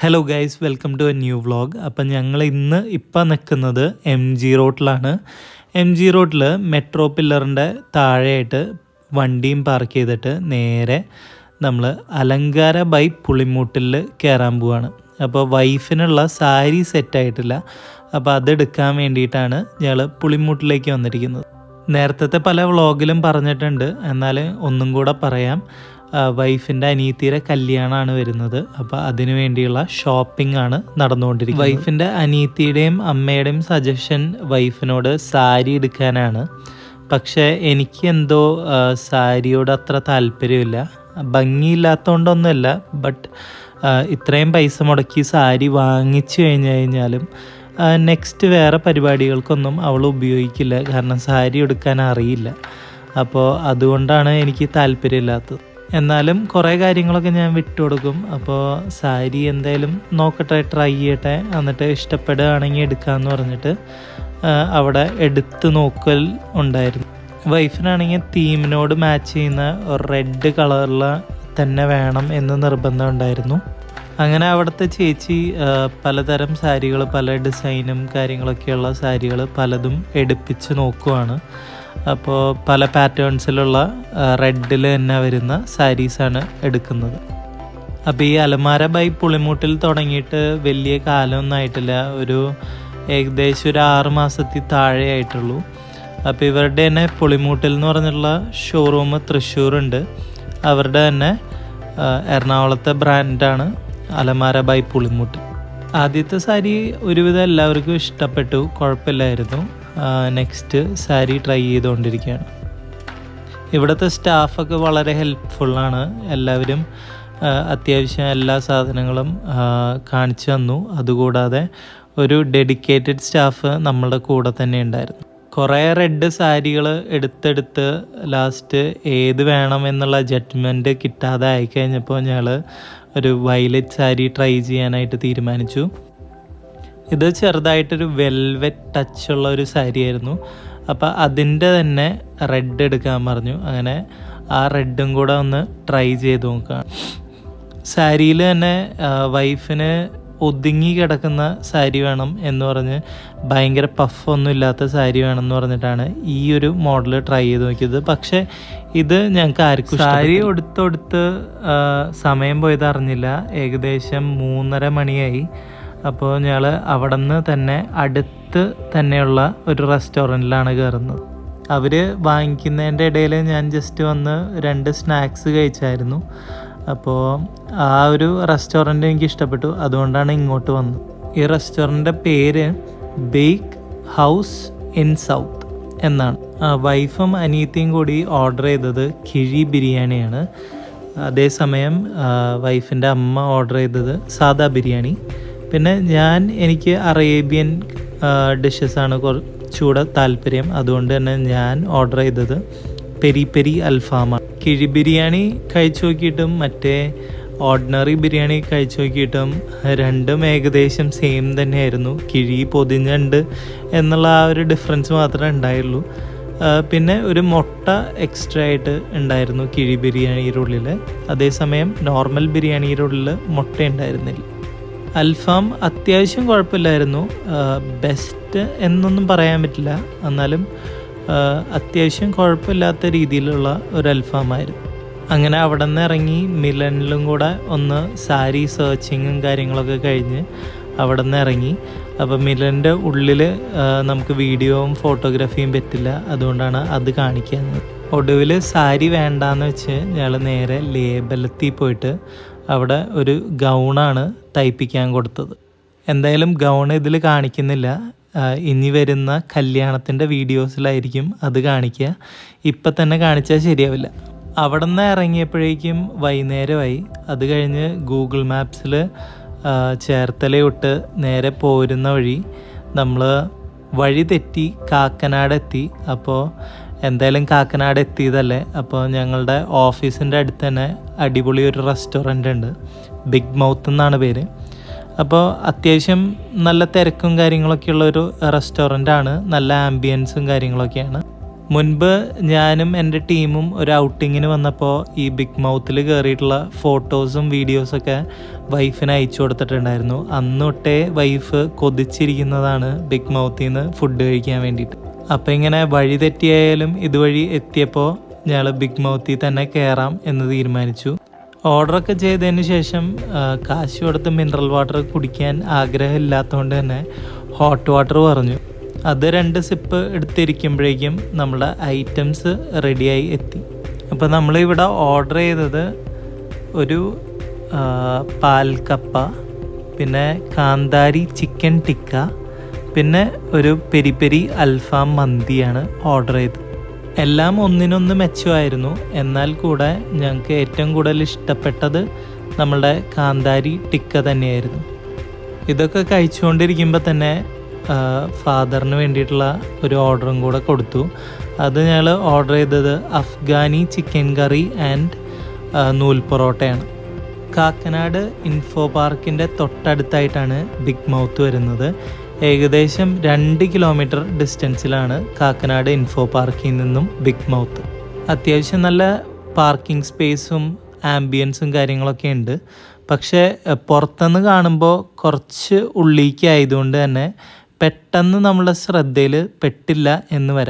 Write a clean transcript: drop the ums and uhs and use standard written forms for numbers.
Hello guys, welcome to a new vlog. അപ്പം ഞങ്ങൾ ഇപ്പം നിൽക്കുന്നത് MG റോഡിലാണ്. MG റോഡിൽ മെട്രോ പില്ലറിൻ്റെ താഴെയായിട്ട് വണ്ടിയും പാർക്ക് ചെയ്തിട്ട് നേരെ നമ്മൾ അലങ്കാര ബൈ പുളിമൂട്ടിൽ കയറാൻ പോവാണ്. അപ്പോൾ വൈഫിനുള്ള സാരി സെറ്റായിട്ടില്ല, അപ്പോൾ അതെടുക്കാൻ വേണ്ടിയിട്ടാണ് ഞങ്ങൾ പുളിമൂട്ടിലേക്ക് വന്നിരിക്കുന്നത്. നേരത്തെ പല വ്ളോഗിലും പറഞ്ഞിട്ടുണ്ട്, എന്നാൽ ഒന്നും കൂടെ പറയാം. വൈഫിൻ്റെ അനിയത്തിയുടെ കല്യാണമാണ് വരുന്നത്, അപ്പോൾ അതിനു വേണ്ടിയുള്ള ഷോപ്പിംഗ് ആണ് നടന്നുകൊണ്ടിരിക്കുന്നത്. വൈഫിൻ്റെ അനിയത്തിയുടെയും അമ്മയുടെയും സജഷൻ വൈഫിനോട് സാരി എടുക്കാനാണ്. പക്ഷേ എനിക്ക് എന്തോ സാരിയോട് അത്ര താല്പര്യമില്ല. ഭംഗിയില്ലാത്തതുകൊണ്ടൊന്നുമല്ല, ബട്ട് ഇത്രയും പൈസ മുടക്കി സാരി വാങ്ങിച്ചു കഴിഞ്ഞാലും നെക്സ്റ്റ് വേറെ പരിപാടികൾക്കൊന്നും അവൾ ഉപയോഗിക്കില്ല, കാരണം സാരി എടുക്കാൻ അറിയില്ല. അപ്പോൾ അതുകൊണ്ടാണ് എനിക്ക് താല്പര്യമില്ലാത്തത്. എന്നാലും കുറേ കാര്യങ്ങളൊക്കെ ഞാൻ വിട്ടുകൊടുക്കും. അപ്പോൾ സാരി എന്തായാലും നോക്കട്ടെ, ട്രൈ ചെയ്യട്ടെ, എന്നിട്ട് ഇഷ്ടപ്പെടുകയാണെങ്കിൽ എടുക്കാമെന്ന് പറഞ്ഞിട്ട് അവിടെ എടുത്ത് നോക്കൽ ഉണ്ടായിരുന്നു. വൈഫിനാണെങ്കിൽ തീമിനോട് മാച്ച് ചെയ്യുന്ന റെഡ് കളറിൽ തന്നെ വേണം എന്ന് നിർബന്ധം ഉണ്ടായിരുന്നു. അങ്ങനെ അവിടുത്തെ ചേച്ചി പലതരം സാരികൾ, പല ഡിസൈനും കാര്യങ്ങളൊക്കെയുള്ള സാരികൾ പലതും എടുപ്പിച്ച് നോക്കുവാണ്. അപ്പോൾ പല പാറ്റേൺസിലുള്ള റെഡിൽ തന്നെ വരുന്ന സാരീസാണ് എടുക്കുന്നത്. അപ്പോൾ ഈ അലമാര ബൈ പുളിമൂട്ടിൽ തുടങ്ങിയിട്ട് വലിയ കാലമൊന്നും ആയിട്ടില്ല, ഒരു ഏകദേശം ഒരു 6 മാസത്തിൽ താഴെ ആയിട്ടുള്ളൂ. അപ്പോൾ ഇവരുടെ തന്നെ പുളിമൂട്ടിൽ എന്ന് പറഞ്ഞുള്ള ഷോറൂം തൃശ്ശൂരുണ്ട്. അവരുടെ തന്നെ എറണാകുളത്തെ ബ്രാൻഡാണ് അലമാര ബൈ പുളിമൂട്ടിൽ. ആദ്യത്തെ സാരി ഒരുവിധം എല്ലാവർക്കും ഇഷ്ടപ്പെട്ടു, കുഴപ്പമില്ലായിരുന്നു. നെക്സ്റ്റ് സാരി ട്രൈ ചെയ്തുകൊണ്ടിരിക്കുകയാണ്. ഇവിടുത്തെ സ്റ്റാഫൊക്കെ വളരെ ഹെൽപ്ഫുള്ളാണ്. എല്ലാവരും അത്യാവശ്യം എല്ലാ സാധനങ്ങളും കാണിച്ചു തന്നു. അതുകൂടാതെ ഒരു ഡെഡിക്കേറ്റഡ് സ്റ്റാഫ് നമ്മളുടെ കൂടെ തന്നെ ഉണ്ടായിരുന്നു. കുറേ റെഡ് സാരികൾ എടുത്തെടുത്ത് ലാസ്റ്റ് ഏത് വേണം എന്നുള്ള ജഡ്ജ്മെൻറ്റ് കിട്ടാതെ ആയിക്കഴിഞ്ഞപ്പോൾ ഞങ്ങൾ ഒരു വയലറ്റ് സാരി ട്രൈ ചെയ്യാനായിട്ട് തീരുമാനിച്ചു. ഇത് ചെറുതായിട്ടൊരു വെൽവെറ്റ് ടച്ചുള്ള ഒരു സാരി ആയിരുന്നു. അപ്പോൾ അതിൻ്റെ തന്നെ റെഡ് എടുക്കാൻ പറഞ്ഞു. അങ്ങനെ ആ റെഡും കൂടെ ഒന്ന് ട്രൈ ചെയ്ത് നോക്കാം. സാരിയിൽ തന്നെ വൈഫിന് ഒതുങ്ങി കിടക്കുന്ന സാരി വേണം എന്ന് പറഞ്ഞ്, ഭയങ്കര പഫൊന്നും ഇല്ലാത്ത സാരി വേണമെന്ന് പറഞ്ഞിട്ടാണ് ഈ ഒരു മോഡൽ ട്രൈ ചെയ്ത് നോക്കിയത്. പക്ഷേ ഇത് ഞങ്ങൾക്ക് ആർക്കും സാരി എടുത്തൊടുത്ത് സമയം പോയത് അറിഞ്ഞില്ല. ഏകദേശം 3:30 മണിയായി. അപ്പോൾ ഞങ്ങൾ അവിടെ നിന്ന് തന്നെ അടുത്ത് തന്നെയുള്ള ഒരു റെസ്റ്റോറൻറ്റിലാണ് കയറുന്നത്. അവർ വാങ്ങിക്കുന്നതിൻ്റെ ഇടയിൽ ഞാൻ ജസ്റ്റ് വന്ന് 2 സ്നാക്സ് കഴിച്ചായിരുന്നു. അപ്പോൾ ആ ഒരു റെസ്റ്റോറൻറ്റ് എനിക്ക് ഇഷ്ടപ്പെട്ടു, അതുകൊണ്ടാണ് ഇങ്ങോട്ട് വന്നത്. ഈ റെസ്റ്റോറൻറ്റിൻ്റെ പേര് ബേക്ക് ഹൗസ് ഇൻ സൗത്ത് എന്നാണ്. വൈഫും അനിയത്തിയും കൂടി ഓർഡർ ചെയ്തത് കിഴി ബിരിയാണിയാണ്. അതേസമയം വൈഫിൻ്റെ അമ്മ ഓർഡർ ചെയ്തത് സാദാ ബിരിയാണി. പിന്നെ എനിക്ക് അറേബ്യൻ ഡിഷസാണ് കുറച്ചുകൂടെ താല്പര്യം, അതുകൊണ്ട് തന്നെ ഞാൻ ഓർഡർ ചെയ്തത് പെരി പെരി അൽഫാമാണ്. കിഴി ബിരിയാണി കഴിച്ചു നോക്കിയിട്ടും മറ്റേ ഓർഡിനറി ബിരിയാണി കഴിച്ചു നോക്കിയിട്ടും രണ്ടും ഏകദേശം സെയിം തന്നെയായിരുന്നു. കിഴി പൊതിഞ്ഞുണ്ട് എന്നുള്ള ആ ഒരു ഡിഫറൻസ് മാത്രമേ ഉണ്ടായുള്ളൂ. പിന്നെ ഒരു മുട്ട എക്സ്ട്രാ ആയിട്ട് ഉണ്ടായിരുന്നു കിഴി ബിരിയാണിയുടെ ഉള്ളിൽ. അതേസമയം നോർമൽ ബിരിയാണിയുടെ ഉള്ളിൽ മുട്ട ഉണ്ടായിരുന്നില്ല. അൽഫാം അത്യാവശ്യം കുഴപ്പമില്ലായിരുന്നു, ബെസ്റ്റ് എന്നൊന്നും പറയാൻ പറ്റില്ല, എന്നാലും അത്യാവശ്യം കുഴപ്പമില്ലാത്ത രീതിയിലുള്ള ഒരു അൽഫാമായിരുന്നു. അങ്ങനെ അവിടെ നിന്ന് ഇറങ്ങി മിലനിലും കൂടെ ഒന്ന് സാരി സെർച്ചിങ്ങും കാര്യങ്ങളൊക്കെ കഴിഞ്ഞ് അവിടെ നിന്ന് ഇറങ്ങി. അപ്പോൾ മിലൻ്റെ ഉള്ളിൽ നമുക്ക് വീഡിയോയും ഫോട്ടോഗ്രാഫിയും പറ്റില്ല, അതുകൊണ്ടാണ് അത് കാണിക്കുന്നത്. ഒടുവിൽ സാരി വേണ്ടാന്ന് വെച്ച് ഞങ്ങൾ നേരെ ലേബലത്തിൽ പോയിട്ട് അവിടെ ഒരു ഗൗണാണ് തയ്പ്പിക്കാൻ കൊടുത്തത്. എന്തായാലും ഗൗൺ ഇതിൽ കാണിക്കുന്നില്ല, ഇനി വരുന്ന കല്യാണത്തിൻ്റെ വീഡിയോസിലായിരിക്കും അത് കാണിക്കുക. ഇപ്പം തന്നെ കാണിച്ചാൽ ശരിയാവില്ല. അവിടെ നിന്ന് ഇറങ്ങിയപ്പോഴേക്കും വൈകുന്നേരമായി. അത് കഴിഞ്ഞ് ഗൂഗിൾ മാപ്സിൽ ചേർത്തലയൊട്ട് നേരെ പോരുന്ന വഴി നമ്മൾ വഴി തെറ്റി കാക്കനാട് എത്തി. അപ്പോൾ എന്തായാലും കാക്കനാട് എത്തിയതല്ലേ, അപ്പോൾ ഞങ്ങളുടെ ഓഫീസിൻ്റെ അടുത്ത് തന്നെ അടിപൊളി ഒരു റെസ്റ്റോറൻ്റ് ഉണ്ട്, ബിഗ് മൗത്ത് എന്നാണ് പേര്. അപ്പോൾ അത്യാവശ്യം നല്ല തിരക്കും കാര്യങ്ങളൊക്കെയുള്ള ഒരു റെസ്റ്റോറൻ്റാണ്, നല്ല ആംബിയൻസും കാര്യങ്ങളൊക്കെയാണ്. മുൻപ് ഞാനും എൻ്റെ ടീമും ഒരു ഔട്ടിങ്ങിന് വന്നപ്പോൾ ഈ ബിഗ് മൗത്തിൽ കയറിയിട്ടുള്ള ഫോട്ടോസും വീഡിയോസൊക്കെ വൈഫിന് അയച്ചു കൊടുത്തിട്ടുണ്ടായിരുന്നു. അന്ന് തൊട്ടേ വൈഫ് കൊതിച്ചിരിക്കുന്നതാണ് ബിഗ് മൗത്തിൽ നിന്ന് ഫുഡ് കഴിക്കാൻ വേണ്ടിയിട്ട്. അപ്പോൾ ഇങ്ങനെ വഴി തെറ്റിയായാലും ഇതുവഴി എത്തിയപ്പോൾ ഞങ്ങൾ ബിഗ് മൗത്തിൽ തന്നെ കയറാം എന്ന് തീരുമാനിച്ചു. ഓർഡറൊക്കെ ചെയ്തതിന് ശേഷം കാശ് കൊടുത്ത് മിനറൽ വാട്ടർ കുടിക്കാൻ ആഗ്രഹമില്ലാത്തതുകൊണ്ട് തന്നെ ഹോട്ട് വാട്ടർ പറഞ്ഞു. അത് 2 സിപ്പ് എടുത്തിരിക്കുമ്പോഴേക്കും നമ്മുടെ ഐറ്റംസ് റെഡിയായി എത്തി. അപ്പോൾ നമ്മളിവിടെ ഓർഡർ ചെയ്തത് ഒരു പാൽ കപ്പ, പിന്നെ കാന്താരി ചിക്കൻ ടിക്ക, പിന്നെ ഒരു പെരി പെരി അൽഫാം മന്തിയാണ് ഓർഡർ ചെയ്തത്. എല്ലാം ഒന്നിനൊന്ന് മെച്ചമായിരുന്നു. എന്നാൽ കൂടെ ഞങ്ങൾക്ക് ഏറ്റവും കൂടുതൽ ഇഷ്ടപ്പെട്ടത് നമ്മളുടെ കാന്താരി ടിക്ക തന്നെയായിരുന്നു. ഇതൊക്കെ കഴിച്ചുകൊണ്ടിരിക്കുമ്പോൾ തന്നെ ഫാദറിന് വേണ്ടിയിട്ടുള്ള ഒരു ഓർഡറും കൂടെ കൊടുത്തു. അത് ഞങ്ങൾ ഓർഡർ ചെയ്തത് അഫ്ഗാനി ചിക്കൻ കറി ആൻഡ് നൂൽ പൊറോട്ടയാണ്. കാക്കനാട് ഇൻഫോ പാർക്കിൻ്റെ തൊട്ടടുത്തായിട്ടാണ് ബിഗ് മൗത്ത് വരുന്നത്. ഏകദേശം 2 കിലോമീറ്റർ ഡിസ്റ്റൻസിലാണ് കാക്കനാട് ഇൻഫോ പാർക്കിൽ നിന്നും ബിഗ് മൗത്ത്. അത്യാവശ്യം നല്ല പാർക്കിംഗ് സ്പേസും ആംബിയൻസും കാര്യങ്ങളൊക്കെ ഉണ്ട്. പക്ഷേ പുറത്തുനിന്ന് കാണുമ്പോൾ കുറച്ച് ഉള്ളിലേക്ക് ആയതുകൊണ്ട് തന്നെ പെട്ടെന്ന് നമ്മുടെ ശ്രദ്ധയിൽ പെട്ടില്ല എന്ന് വരാം.